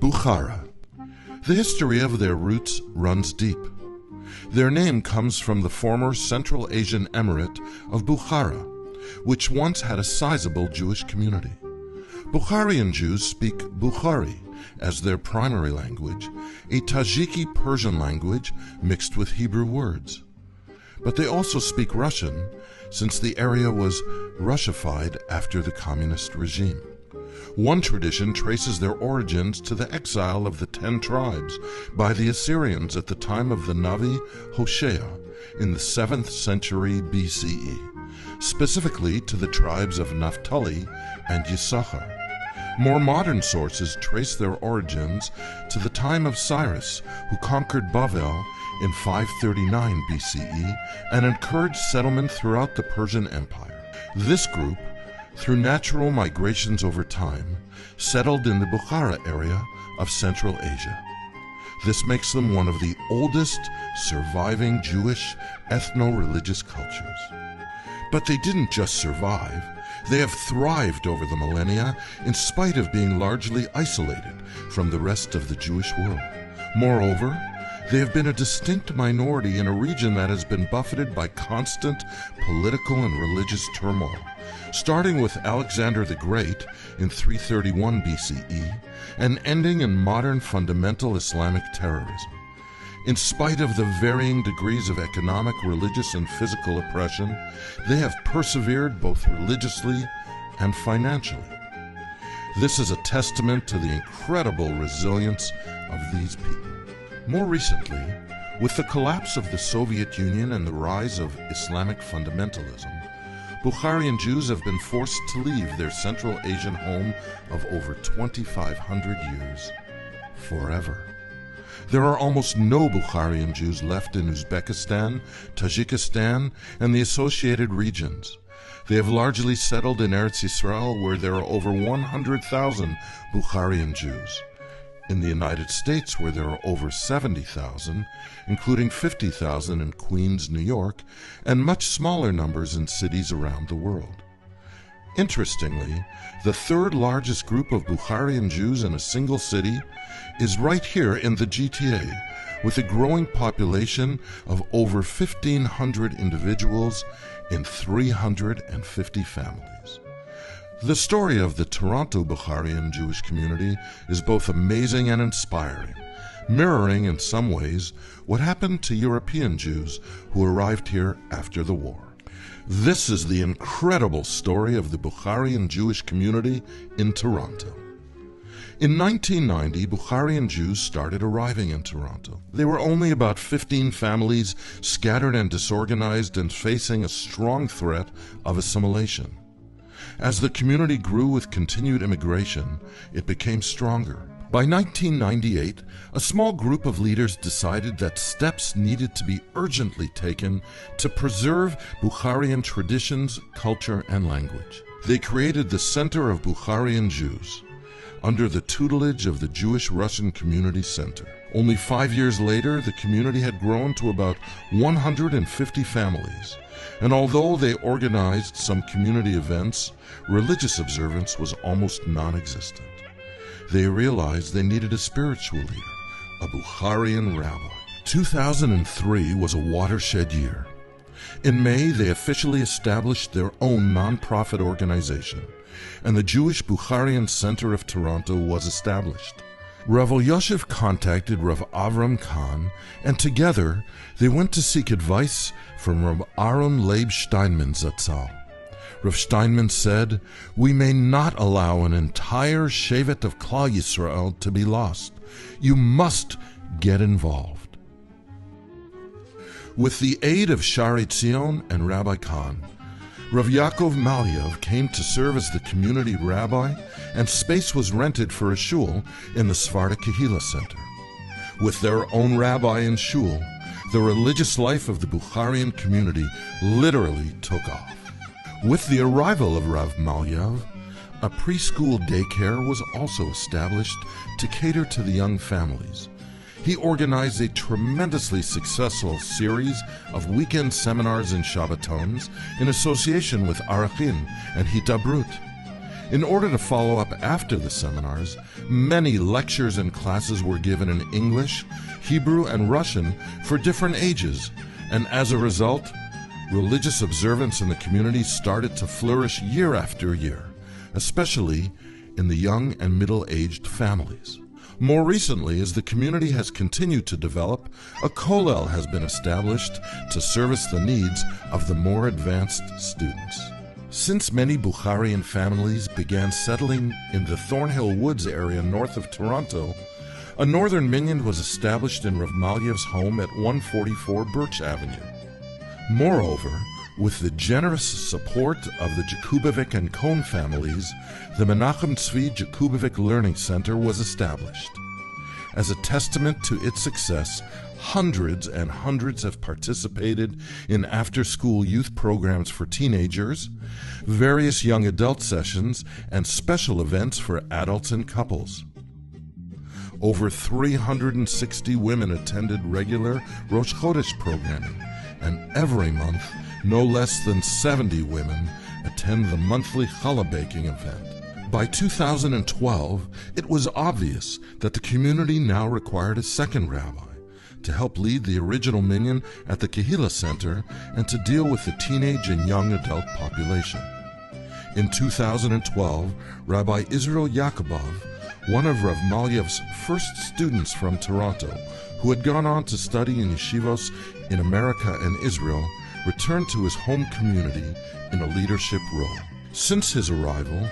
Bukhara. The history of their roots runs deep. Their name comes from the former Central Asian Emirate of Bukhara, which once had a sizable Jewish community. Bukharian Jews speak Bukhari as their primary language, a Tajiki Persian language mixed with Hebrew words. But they also speak Russian, since the area was Russified after the communist regime. One tradition traces their origins to the exile of the 10 tribes by the Assyrians at the time of the Navi Hosea in the 7th century BCE, specifically to the tribes of Naphtali and Yisachar. More modern sources trace their origins to the time of Cyrus, who conquered Bavel in 539 BCE and encouraged settlement throughout the Persian Empire. This group, through natural migrations over time, settled in the Bukhara area of Central Asia. This makes them one of the oldest surviving Jewish ethno-religious cultures. But they didn't just survive, they have thrived over the millennia in spite of being largely isolated from the rest of the Jewish world. Moreover, they have been a distinct minority in a region that has been buffeted by constant political and religious turmoil, starting with Alexander the Great in 331 BCE and ending in modern fundamental Islamic terrorism. In spite of the varying degrees of economic, religious, and physical oppression, they have persevered both religiously and financially. This is a testament to the incredible resilience of these people. More recently, with the collapse of the Soviet Union and the rise of Islamic fundamentalism, Bukharian Jews have been forced to leave their Central Asian home of over 2,500 years forever. There are almost no Bukharian Jews left in Uzbekistan, Tajikistan, and the associated regions. They have largely settled in Eretz Yisrael, where there are over 100,000 Bukharian Jews. In the United States, where there are over 70,000, including 50,000 in Queens, New York, and much smaller numbers in cities around the world. Interestingly, the third largest group of Bukharian Jews in a single city is right here in the GTA, with a growing population of over 1,500 individuals in 350 families. The story of the Toronto Bukharian Jewish community is both amazing and inspiring, mirroring in some ways what happened to European Jews who arrived here after the war. This is the incredible story of the Bukharian Jewish community in Toronto. In 1990, Bukharian Jews started arriving in Toronto. They were only about 15 families, scattered and disorganized and facing a strong threat of assimilation. As the community grew with continued immigration, it became stronger. By 1998, a small group of leaders decided that steps needed to be urgently taken to preserve Bukharian traditions, culture, and language. They created the Center of Bukharian Jews, under the tutelage of the Jewish Russian Community Center. Only 5 years later, the community had grown to about 150 families. And although they organized some community events, religious observance was almost non-existent. They realized they needed a spiritual leader, a Bukharian rabbi. 2003 was a watershed year. In May, they officially established their own non-profit organization, and the Jewish Bukharian Center of Toronto was established. Rav Elyashiv contacted Rav Avram Khan, and together they went to seek advice from Rav Aaron Leib Steinman Zatzal. Rav Steinman said, "We may not allow an entire Shevet of Klal Yisrael to be lost. You must get involved." With the aid of Shari Tzion and Rabbi Khan, Rav Yaakov Malyev came to serve as the community rabbi, and space was rented for a shul in the Sephardic Kehillah Center. With their own rabbi and shul, the religious life of the Bukharian community literally took off. With the arrival of Rav Malyev, a preschool daycare was also established to cater to the young families. He organized a tremendously successful series of weekend seminars and Shabbatons in association with Arachin and Hitabrut. In order to follow up after the seminars, many lectures and classes were given in English, Hebrew, and Russian for different ages, and as a result, religious observance in the community started to flourish year after year, especially in the young and middle-aged families. More recently, as the community has continued to develop, a kollel has been established to service the needs of the more advanced students. Since many Bukharian families began settling in the Thornhill Woods area north of Toronto, a northern minyan was established in Rav Malyev's home at 144 Birch Avenue. Moreover, with the generous support of the Jakubowicz and Cohn families, the Menachem Tzvi Jakubowicz Learning Center was established. As a testament to its success, hundreds and hundreds have participated in after-school youth programs for teenagers, various young adult sessions, and special events for adults and couples. Over 360 women attended regular Rosh Chodesh programming, and every month, no less than 70 women attend the monthly challah baking event. By 2012, it was obvious that the community now required a second rabbi to help lead the original minyan at the Kehillah Center and to deal with the teenage and young adult population. In 2012, Rabbi Israel Yakubov, one of Rav Malyev's first students from Toronto, who had gone on to study in yeshivos in America and Israel, returned to his home community in a leadership role. Since his arrival,